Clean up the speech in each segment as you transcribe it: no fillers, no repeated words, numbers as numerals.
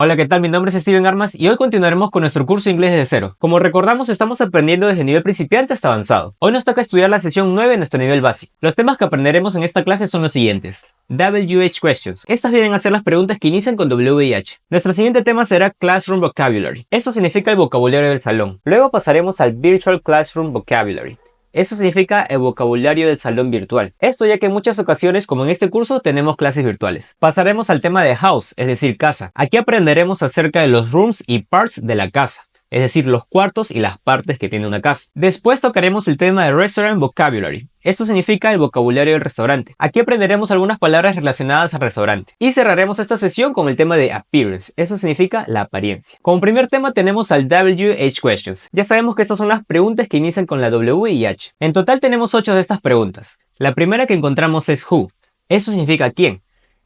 Hola, ¿qué tal? Mi nombre es Steven Armas y hoy continuaremos con nuestro curso Inglés desde cero. Como recordamos, estamos aprendiendo desde nivel principiante hasta avanzado. Hoy nos toca estudiar la sesión 9 de nuestro nivel básico. Los temas que aprenderemos en esta clase son los siguientes. WH questions. Estas vienen a ser las preguntas que inician con W y H. Nuestro siguiente tema será Classroom Vocabulary. Eso significa el vocabulario del salón. Luego pasaremos al Virtual Classroom Vocabulary. Eso significa el vocabulario del salón virtual. Esto ya que en muchas ocasiones, como en este curso, tenemos clases virtuales. Pasaremos al tema de house, es decir, casa. Aquí aprenderemos acerca de los rooms y parts de la casa, es decir, los cuartos y las partes que tiene una casa. Después tocaremos el tema de Restaurant Vocabulary. Esto significa el vocabulario del restaurante. Aquí aprenderemos algunas palabras relacionadas al restaurante. Y cerraremos esta sesión con el tema de Appearance. Eso significa la apariencia. Como primer tema tenemos al WH Questions. Ya sabemos que estas son las preguntas que inician con la W y H. En total tenemos 8 de estas preguntas. La primera que encontramos es Who. Eso significa quién.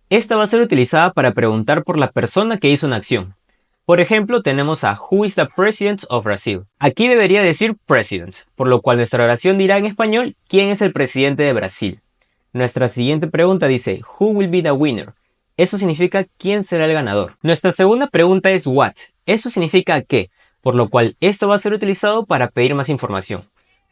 Esta va a ser utilizada para preguntar por la persona que hizo una acción. Por ejemplo, tenemos a Who is the President of Brazil? Aquí debería decir President, por lo cual nuestra oración dirá en español ¿quién es el presidente de Brasil? Nuestra siguiente pregunta dice Who will be the winner? Eso significa ¿quién será el ganador? Nuestra segunda pregunta es What? Eso significa ¿qué? Por lo cual esto va a ser utilizado para pedir más información.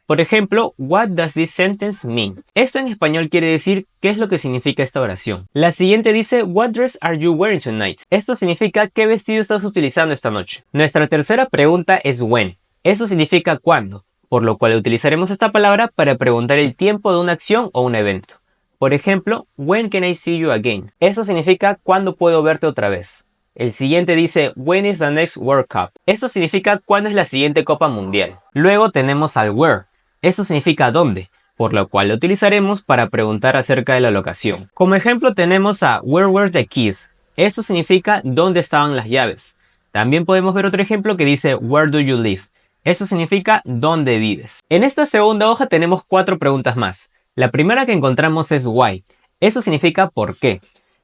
Por ejemplo, What does this sentence mean? Esto en español quiere decir ¿qué es lo que significa esta oración? La siguiente dice What dress are you wearing tonight? Esto significa ¿qué vestido estás utilizando esta noche? Nuestra tercera pregunta es When. Eso significa ¿cuándo? Por lo cual utilizaremos esta palabra para preguntar el tiempo de una acción o un evento. Por ejemplo, When can I see you again? Eso significa ¿cuándo puedo verte otra vez? El siguiente dice When is the next World Cup? Esto significa ¿cuándo es la siguiente Copa Mundial? Luego tenemos al Where. Eso significa dónde, por lo cual lo utilizaremos para preguntar acerca de la locación. Como ejemplo tenemos a Where were the keys? Eso significa dónde estaban las llaves. También podemos ver otro ejemplo que dice Where do you live? Eso significa dónde vives. En esta segunda hoja tenemos 4 preguntas más. La primera que encontramos es Why. Eso significa por qué.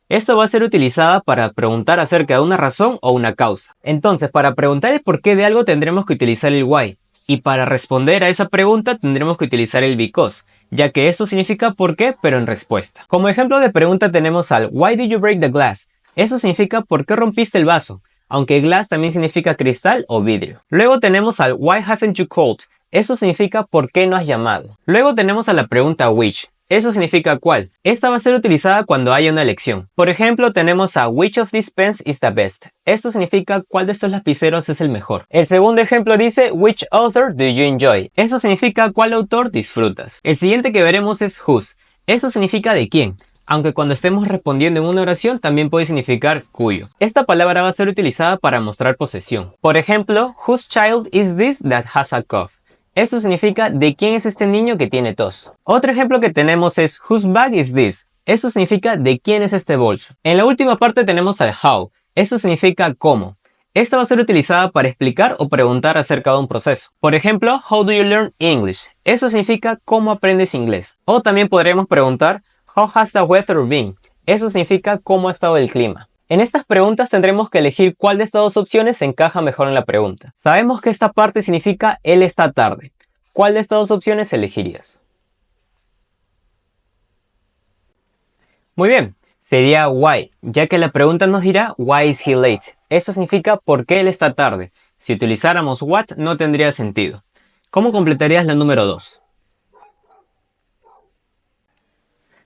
Esto va a ser utilizada para preguntar acerca de una razón o una causa. Entonces, para preguntar el porqué de algo tendremos que utilizar el why. Y para responder a esa pregunta tendremos que utilizar el because, ya que esto significa por qué, pero en respuesta. Como ejemplo de pregunta tenemos al Why did you break the glass? Eso significa ¿por qué rompiste el vaso? Aunque glass también significa cristal o vidrio. Luego tenemos al Why haven't you called? Eso significa ¿por qué no has llamado? Luego tenemos a la pregunta which. Eso significa cuál. Esta va a ser utilizada cuando haya una elección. Por ejemplo, tenemos a Which of these pens is the best? Esto significa cuál de estos lapiceros es el mejor. El segundo ejemplo dice Which author do you enjoy? Eso significa cuál autor disfrutas. El siguiente que veremos es whose. Eso significa de quién. Aunque cuando estemos respondiendo en una oración también puede significar cuyo. Esta palabra va a ser utilizada para mostrar posesión. Por ejemplo, Whose child is this that has a cough? Eso significa ¿de quién es este niño que tiene tos? Otro ejemplo que tenemos es Whose bag is this? Eso significa ¿de quién es este bolso? En la última parte tenemos al how. Eso significa ¿cómo? Esta va a ser utilizada para explicar o preguntar acerca de un proceso. Por ejemplo, How do you learn English? Eso significa ¿cómo aprendes inglés? O también podríamos preguntar How has the weather been? Eso significa ¿cómo ha estado el clima? En estas preguntas tendremos que elegir cuál de estas dos opciones se encaja mejor en la pregunta. Sabemos que esta parte significa él está tarde. ¿Cuál de estas dos opciones elegirías? Muy bien, sería why, ya que la pregunta nos dirá why is he late. Eso significa por qué él está tarde. Si utilizáramos what no tendría sentido. ¿Cómo completarías la número 2?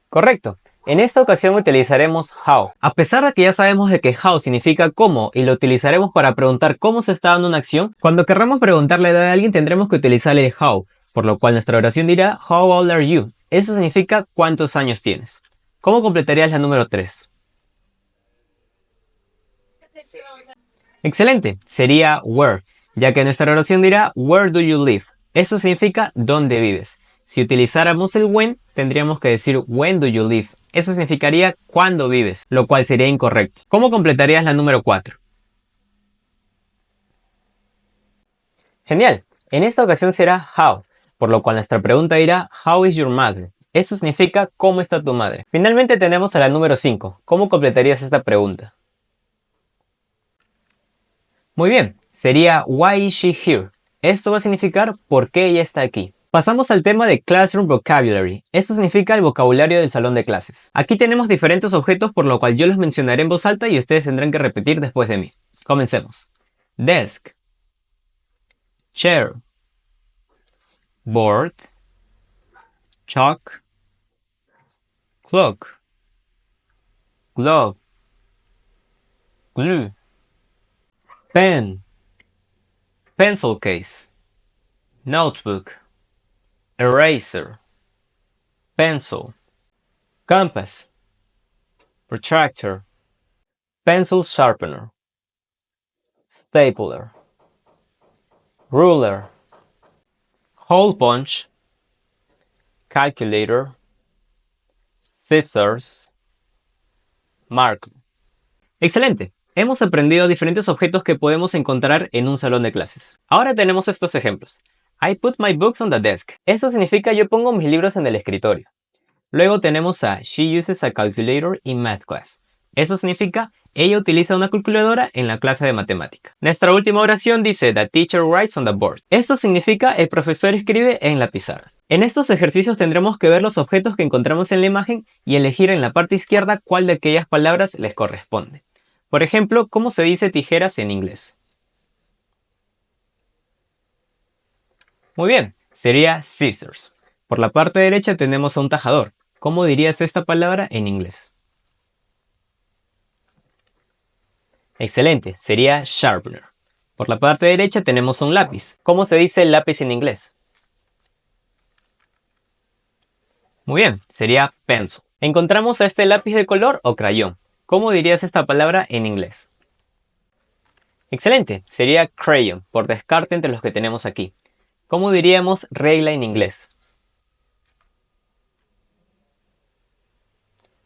Correcto. En esta ocasión utilizaremos how. A pesar de que ya sabemos de que how significa cómo y lo utilizaremos para preguntar cómo se está dando una acción, cuando querramos preguntar la edad de alguien tendremos que utilizar el how, por lo cual nuestra oración dirá How old are you? Eso significa ¿cuántos años tienes? ¿Cómo completarías la número 3? Excelente, sería where, ya que nuestra oración dirá Where do you live? Eso significa ¿dónde vives? Si utilizáramos el when, tendríamos que decir When do you live? Eso significaría ¿cuándo vives? Lo cual sería incorrecto. ¿Cómo completarías la número 4? Genial. En esta ocasión será how, por lo cual nuestra pregunta dirá How is your mother? Eso significa ¿cómo está tu madre? Finalmente tenemos a la número 5. ¿Cómo completarías esta pregunta? Muy bien. Sería Why is she here? Esto va a significar ¿por qué ella está aquí? Pasamos al tema de Classroom Vocabulary. Esto significa el vocabulario del salón de clases. Aquí tenemos diferentes objetos por lo cual yo los mencionaré en voz alta y ustedes tendrán que repetir después de mí. Comencemos. Desk, chair, board, chalk, clock, glove, glue, pen, pencil case, notebook, eraser, pencil, compass, protractor, pencil sharpener, stapler, ruler, hole punch, calculator, scissors, marker. Excelente. Hemos aprendido diferentes objetos que podemos encontrar en un salón de clases. Ahora tenemos estos ejemplos. I put my books on the desk. Eso significa yo pongo mis libros en el escritorio. Luego tenemos a She uses a calculator in math class. Eso significa ella utiliza una calculadora en la clase de matemática. Nuestra última oración dice The teacher writes on the board. Eso significa el profesor escribe en la pizarra. En estos ejercicios tendremos que ver los objetos que encontramos en la imagen y elegir en la parte izquierda cuál de aquellas palabras les corresponde. Por ejemplo, ¿cómo se dice tijeras en inglés? Muy bien, sería scissors. Por la parte derecha tenemos a un tajador. ¿Cómo dirías esta palabra en inglés? Excelente, sería sharpener. Por la parte derecha tenemos un lápiz. ¿Cómo se dice lápiz en inglés? Muy bien, sería pencil. Encontramos a este lápiz de color o crayón. ¿Cómo dirías esta palabra en inglés? Excelente, sería crayon, por descarte entre los que tenemos aquí. ¿Cómo diríamos regla en inglés?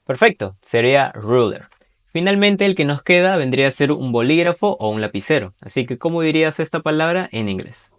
Perfecto, sería ruler. Finalmente el que nos queda vendría a ser un bolígrafo o un lapicero. Así que ¿cómo dirías esta palabra en inglés?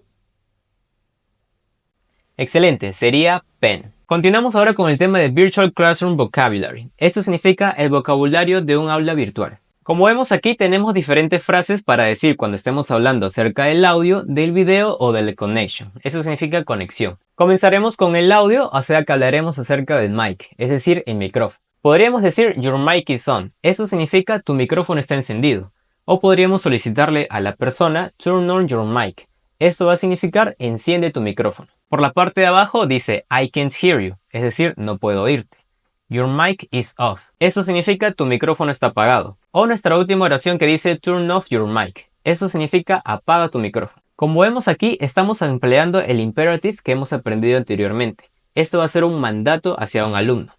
Excelente, sería pen. Continuamos ahora con el tema de Virtual Classroom Vocabulary. Esto significa el vocabulario de un aula virtual. Como vemos aquí tenemos diferentes frases para decir cuando estemos hablando acerca del audio, del video o del connection. Eso significa conexión. Comenzaremos con el audio, o sea que hablaremos acerca del mic, es decir, el micrófono. Podríamos decir your mic is on. Eso significa tu micrófono está encendido. O podríamos solicitarle a la persona turn on your mic. Esto va a significar enciende tu micrófono. Por la parte de abajo dice I can't hear you, es decir, no puedo oírte. Your mic is off. Eso significa tu micrófono está apagado. O nuestra última oración que dice turn off your mic. Eso significa apaga tu micrófono. Como vemos aquí, estamos empleando el imperative que hemos aprendido anteriormente. Esto va a ser un mandato hacia un alumno.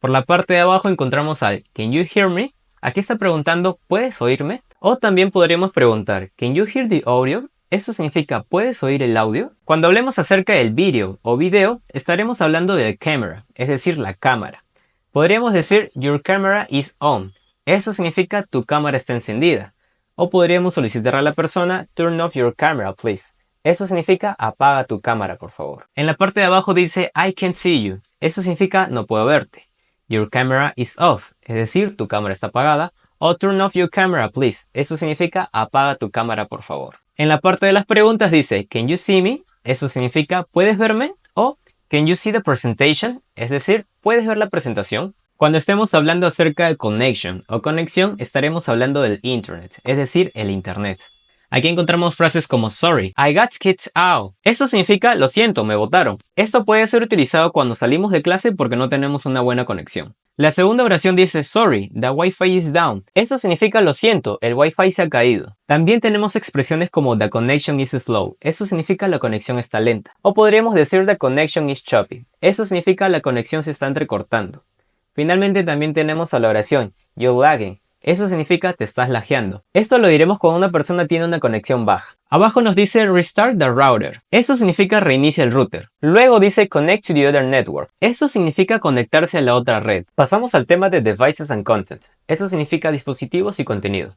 Por la parte de abajo encontramos al can you hear me? Aquí está preguntando ¿puedes oírme? O también podríamos preguntar can you hear the audio? Eso significa ¿puedes oír el audio? Cuando hablemos acerca del video o video, estaremos hablando del camera, es decir, la cámara. Podríamos decir your camera is on. Eso significa tu cámara está encendida. O podríamos solicitar a la persona turn off your camera, please. Eso significa apaga tu cámara, por favor. En la parte de abajo dice I can't see you. Eso significa no puedo verte. Your camera is off, es decir, tu cámara está apagada. O turn off your camera, please. Eso significa apaga tu cámara, por favor. En la parte de las preguntas dice can you see me? Eso significa ¿puedes verme? O can you see the presentation? Es decir, ¿puedes ver la presentación? Cuando estemos hablando acerca de connection o conexión, estaremos hablando del internet, es decir, el internet. Aquí encontramos frases como sorry, I got kicked out. Eso significa lo siento, me botaron. Esto puede ser utilizado cuando salimos de clase porque no tenemos una buena conexión. La segunda oración dice sorry, the Wi-Fi is down. Eso significa lo siento, el Wi-Fi se ha caído. También tenemos expresiones como the connection is slow. Eso significa la conexión está lenta. O podríamos decir the connection is choppy. Eso significa la conexión se está entrecortando. Finalmente también tenemos a la oración you're lagging. Eso significa te estás lagueando. Esto lo diremos cuando una persona tiene una conexión baja. Abajo nos dice restart the router. Eso significa reinicia el router. Luego dice connect to the other network. Eso significa conectarse a la otra red. Pasamos al tema de devices and content. Eso significa dispositivos y contenido.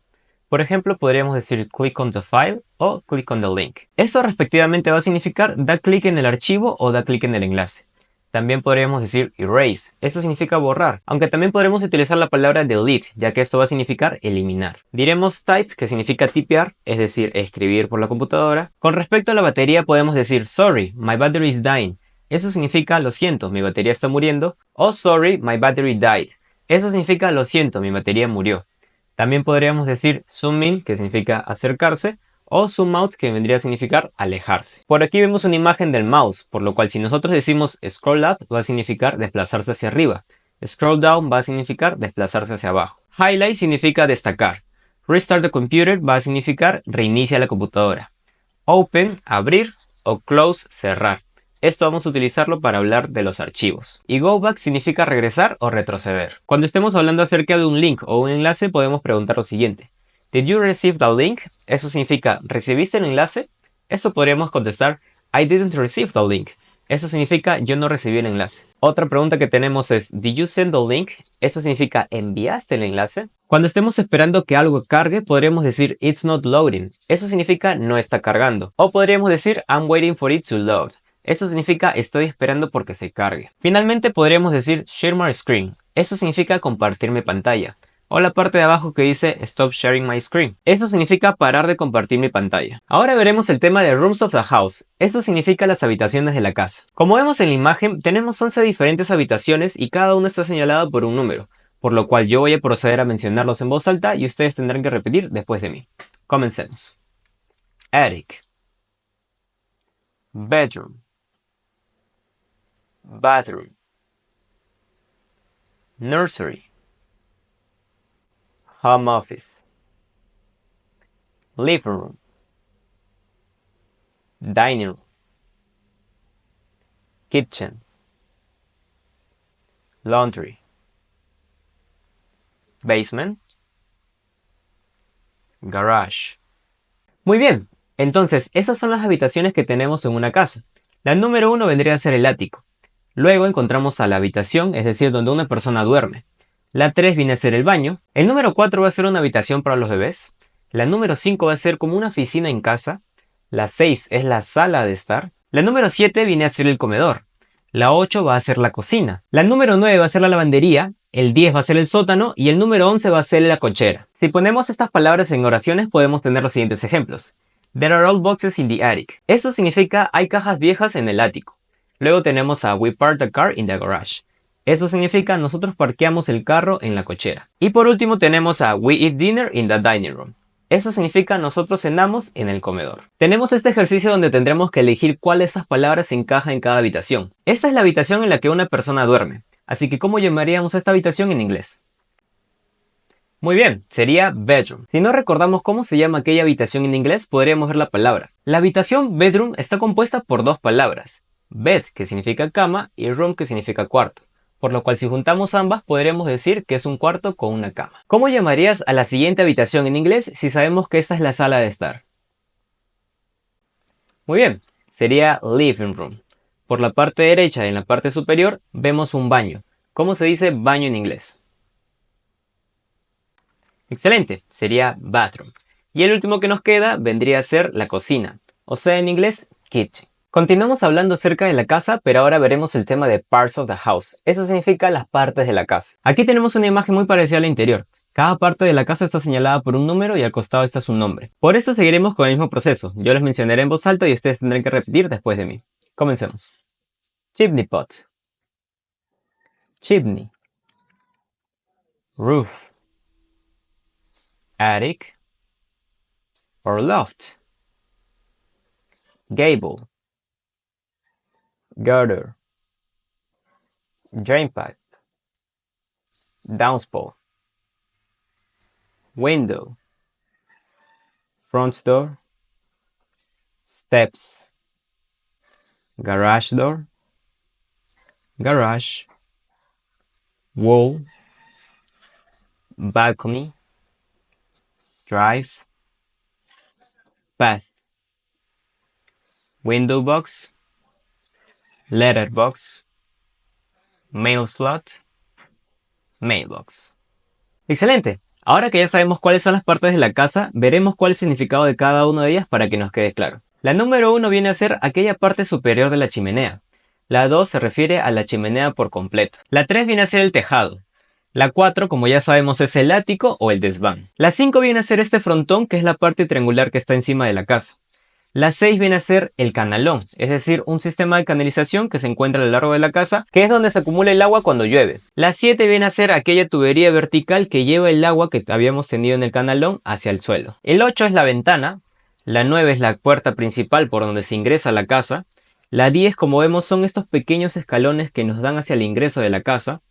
Por ejemplo, podríamos decir click on the file o click on the link. Eso respectivamente va a significar da clic en el archivo o da clic en el enlace. También podríamos decir erase, eso significa borrar, aunque también podremos utilizar la palabra delete, ya que esto va a significar eliminar. Diremos type, que significa tipear, es decir, escribir por la computadora. Con respecto a la batería podemos decir sorry, my battery is dying, eso significa lo siento, mi batería está muriendo. O sorry, my battery died, eso significa lo siento, mi batería murió. También podríamos decir zoom in, que significa acercarse, o zoom out, que vendría a significar alejarse. Por aquí vemos una imagen del mouse, por lo cual si nosotros decimos scroll up va a significar desplazarse hacia arriba. Scroll down va a significar desplazarse hacia abajo. Highlight significa destacar. Restart the computer va a significar reinicia la computadora. Open, abrir, o close, cerrar. Esto vamos a utilizarlo para hablar de los archivos. Y go back significa regresar o retroceder. Cuando estemos hablando acerca de un link o un enlace podemos preguntar lo siguiente. Did you receive the link? Eso significa ¿recibiste el enlace? Eso podríamos contestar I didn't receive the link. Eso significa yo no recibí el enlace. Otra pregunta que tenemos es Did you send the link? Eso significa ¿enviaste el enlace? Cuando estemos esperando que algo cargue, podríamos decir It's not loading. Eso significa no está cargando. O podríamos decir I'm waiting for it to load. Eso significa estoy esperando porque se cargue. Finalmente podríamos decir Share my screen. Eso significa compartir mi pantalla. O la parte de abajo que dice Stop sharing my screen. Eso significa parar de compartir mi pantalla. Ahora veremos el tema de Rooms of the House. Eso significa las habitaciones de la casa. Como vemos en la imagen, tenemos 11 diferentes habitaciones y cada una está señalada por un número, por lo cual yo voy a proceder a mencionarlos en voz alta y ustedes tendrán que repetir después de mí. Comencemos. Attic, bedroom, bathroom, nursery, home office, living room, dining room, kitchen, laundry, basement, garage. Muy bien, entonces esas son las habitaciones que tenemos en una casa. La número 1 vendría a ser el ático. Luego encontramos a la habitación, es decir, donde una persona duerme. La 3 viene a ser el baño. El número 4 va a ser una habitación para los bebés. La número 5 va a ser como una oficina en casa. La 6 es la sala de estar. La número 7 viene a ser el comedor. La 8 va a ser la cocina. La número 9 va a ser la lavandería. El 10 va a ser el sótano. Y el número 11 va a ser la cochera. Si ponemos estas palabras en oraciones podemos tener los siguientes ejemplos. There are old boxes in the attic. Eso significa hay cajas viejas en el ático. Luego tenemos a We parked the car in the garage. Eso significa nosotros parqueamos el carro en la cochera. Y por último tenemos a We eat dinner in the dining room. Eso significa nosotros cenamos en el comedor. Tenemos este ejercicio donde tendremos que elegir cuál de estas palabras encaja en cada habitación. Esta es la habitación en la que una persona duerme. Así que ¿cómo llamaríamos a esta habitación en inglés? Muy bien, sería bedroom. Si no recordamos cómo se llama aquella habitación en inglés, podríamos ver la palabra. La habitación bedroom está compuesta por dos palabras. Bed, que significa cama, y room, que significa cuarto. Por lo cual si juntamos ambas podremos decir que es un cuarto con una cama. ¿Cómo llamarías a la siguiente habitación en inglés si sabemos que esta es la sala de estar? Muy bien, sería living room. Por la parte derecha, en la parte superior, vemos un baño. ¿Cómo se dice baño en inglés? Excelente, sería bathroom. Y el último que nos queda vendría a ser la cocina, o sea en inglés kitchen. Continuamos hablando acerca de la casa, pero ahora veremos el tema de parts of the house. Eso significa las partes de la casa. Aquí tenemos una imagen muy parecida a la interior. Cada parte de la casa está señalada por un número y al costado está su nombre. Por esto seguiremos con el mismo proceso. Yo les mencionaré en voz alta y ustedes tendrán que repetir después de mí. Comencemos. Chimney pot, chimney, roof, attic or loft, gable, gutter, drain pipe, downspout, window, front door, steps, garage door, garage, wall, balcony, drive, path, window box, letterbox, mail slot, mailbox. Excelente. Ahora que ya sabemos cuáles son las partes de la casa, veremos cuál es el significado de cada una de ellas para que nos quede claro. La número 1 viene a ser aquella parte superior de la chimenea. La 2 se refiere a la chimenea por completo. La 3 viene a ser el tejado. La 4, como ya sabemos, es el ático o el desván. La 5 viene a ser este frontón, que es la parte triangular que está encima de la casa. La 6 viene a ser el canalón, es decir, un sistema de canalización que se encuentra a lo largo de la casa, que es donde se acumula el agua cuando llueve. La 7 viene a ser aquella tubería vertical que lleva el agua que habíamos tenido en el canalón hacia el suelo. El 8 es la ventana, la 9 es la puerta principal por donde se ingresa a la casa, la 10, como vemos, son estos pequeños escalones que nos dan hacia el ingreso de la casa,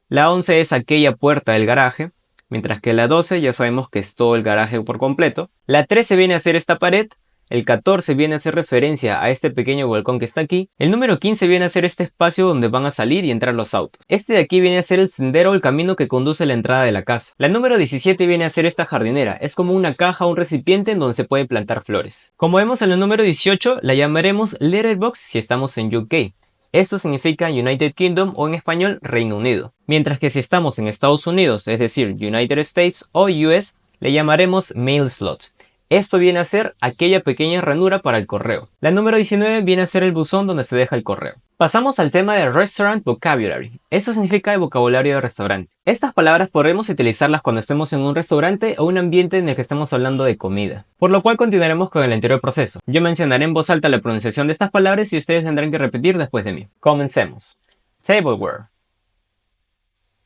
la 11 es aquella puerta del garaje, mientras que la 12 ya sabemos que es todo el garaje por completo, la 13 viene a ser esta pared, el 14 viene a hacer referencia a este pequeño balcón que está aquí. El número 15 viene a ser este espacio donde van a salir y entrar los autos. Este de aquí viene a ser el sendero o el camino que conduce a la entrada de la casa. La número 17 viene a ser esta jardinera. Es como una caja o un recipiente en donde se puede plantar flores. Como vemos en el número 18, la llamaremos letterbox si estamos en UK. Esto significa United Kingdom o en español Reino Unido. Mientras que si estamos en Estados Unidos, es decir, United States o US, le llamaremos mail slot. Esto viene a ser aquella pequeña ranura para el correo. La número 19 viene a ser el buzón donde se deja el correo. Pasamos al tema de Restaurant Vocabulary. Esto significa el vocabulario de restaurante. Estas palabras podremos utilizarlas cuando estemos en un restaurante o un ambiente en el que estemos hablando de comida. Por lo cual continuaremos con el anterior proceso. Yo mencionaré en voz alta la pronunciación de estas palabras y ustedes tendrán que repetir después de mí. Comencemos. Tableware,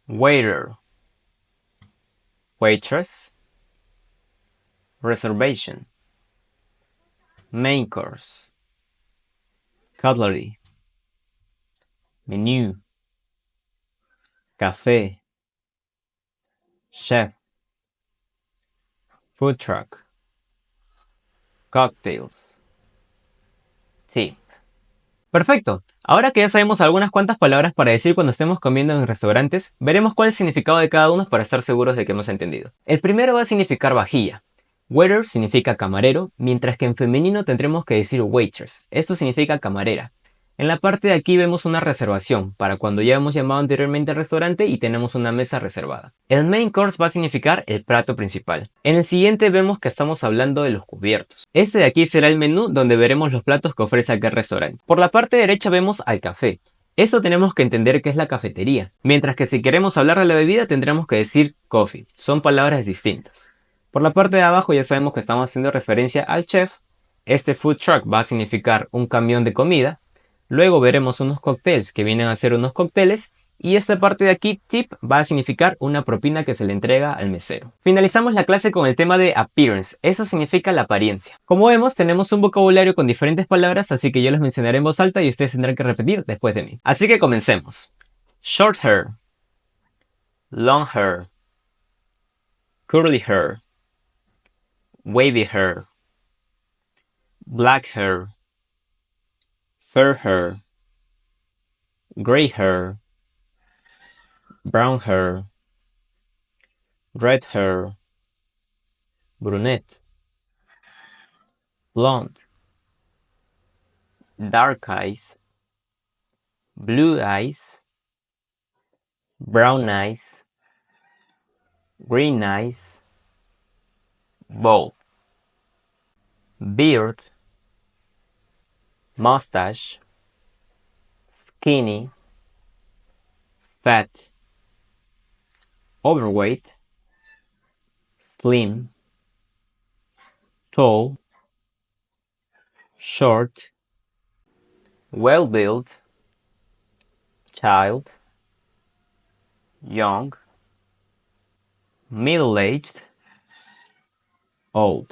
waiter, waitress, reservation, main course, cutlery, menu, café, chef, food truck, cocktails, tip. Perfecto. Ahora que ya sabemos algunas cuantas palabras para decir cuando estemos comiendo en restaurantes, veremos cuál es el significado de cada uno para estar seguros de que hemos entendido. El primero va a significar vajilla. Waiter significa camarero, mientras que en femenino tendremos que decir waitress. Esto significa camarera. En la parte de aquí vemos una reservación, para cuando ya hemos llamado anteriormente al restaurante y tenemos una mesa reservada. El main course va a significar el plato principal. En el siguiente vemos que estamos hablando de los cubiertos. Este de aquí será el menú donde veremos los platos que ofrece aquel restaurante. Por la parte derecha vemos al café. Esto tenemos que entender que es la cafetería, mientras que si queremos hablar de la bebida tendremos que decir coffee. Son palabras distintas. Por la parte de abajo ya sabemos que estamos haciendo referencia al chef. Este food truck va a significar un camión de comida. Luego veremos unos cócteles que vienen a ser unos cócteles. Y esta parte de aquí, tip, va a significar una propina que se le entrega al mesero. Finalizamos la clase con el tema de appearance. Eso significa la apariencia. Como vemos, tenemos un vocabulario con diferentes palabras, así que yo los mencionaré en voz alta y ustedes tendrán que repetir después de mí. Así que comencemos. Short hair, long hair, curly hair, wavy hair, black hair, fair hair, gray hair, brown hair, red hair, brunette, blonde, dark eyes, blue eyes, brown eyes, green eyes, bald, beard, mustache, skinny, fat, overweight, slim, tall, short, well-built, child, young, middle-aged, old.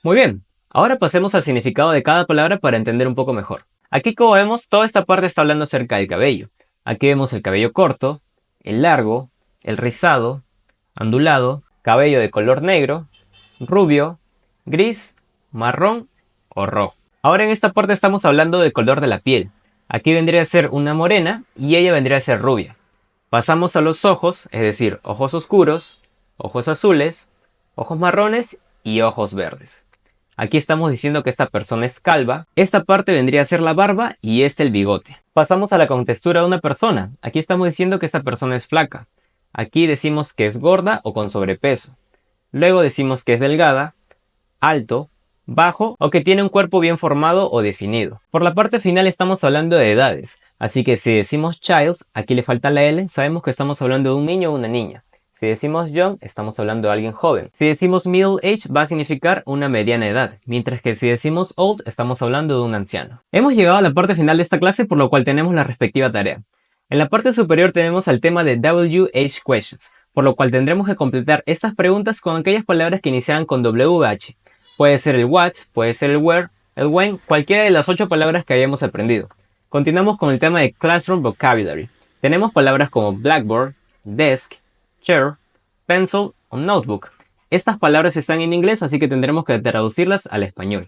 Muy bien, ahora pasemos al significado de cada palabra para entender un poco mejor. Aquí, como vemos, toda esta parte está hablando acerca del cabello. Aquí vemos el cabello corto, el largo, el rizado, ondulado, cabello de color negro, rubio, gris, marrón o rojo. Ahora en esta parte estamos hablando del color de la piel. Aquí vendría a ser una morena y ella vendría a ser rubia. Pasamos a los ojos, es decir, ojos oscuros, ojos azules, ojos marrones y ojos verdes. Aquí estamos diciendo que esta persona es calva. Esta parte vendría a ser la barba y este el bigote. Pasamos a la contextura de una persona. Aquí estamos diciendo que esta persona es flaca. Aquí decimos que es gorda o con sobrepeso. Luego decimos que es delgada, alto, bajo o que tiene un cuerpo bien formado o definido. Por la parte final estamos hablando de edades. Así que si decimos child, aquí le falta la L, sabemos que estamos hablando de un niño o una niña. Si decimos young, estamos hablando de alguien joven. Si decimos middle age, va a significar una mediana edad, mientras que si decimos old, estamos hablando de un anciano. Hemos llegado a la parte final de esta clase, por lo cual tenemos la respectiva tarea. En la parte superior tenemos el tema de WH questions, por lo cual tendremos que completar estas preguntas con aquellas palabras que inician con WH. Puede ser el what, puede ser el where, el when, cualquiera de las 8 palabras que hayamos aprendido. Continuamos con el tema de Classroom Vocabulary. Tenemos palabras como blackboard, desk, chair, pencil o notebook. Estas palabras están en inglés, así que tendremos que traducirlas al español.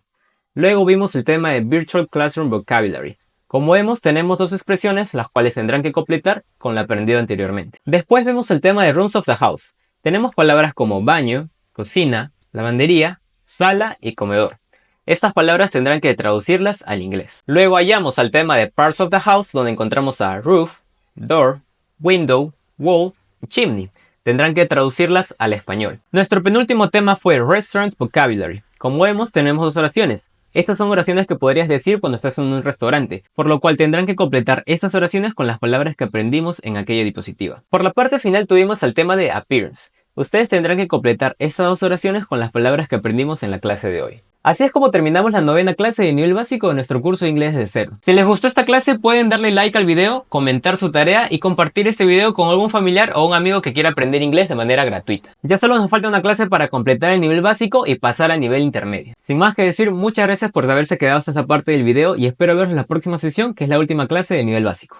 Luego vimos el tema de Virtual Classroom Vocabulary. Como vemos, tenemos 2 expresiones, las cuales tendrán que completar con lo aprendido anteriormente. Después vemos el tema de Rooms of the House. Tenemos palabras como baño, cocina, lavandería, sala y comedor. Estas palabras tendrán que traducirlas al inglés. Luego hallamos al tema de Parts of the House, donde encontramos a roof, door, window, wall y chimney. Tendrán que traducirlas al español. Nuestro penúltimo tema fue Restaurant Vocabulary. Como vemos, tenemos 2 oraciones. Estas son oraciones que podrías decir cuando estás en un restaurante, por lo cual tendrán que completar estas oraciones con las palabras que aprendimos en aquella diapositiva. Por la parte final tuvimos el tema de Appearance. Ustedes tendrán que completar estas 2 oraciones con las palabras que aprendimos en la clase de hoy. Así es como terminamos la 9ª clase de nivel básico de nuestro curso de inglés de cero. Si les gustó esta clase pueden darle like al video, comentar su tarea y compartir este video con algún familiar o un amigo que quiera aprender inglés de manera gratuita. Ya solo nos falta una clase para completar el nivel básico y pasar al nivel intermedio. Sin más que decir, muchas gracias por haberse quedado hasta esta parte del video y espero verlos en la próxima sesión, que es la última clase de nivel básico.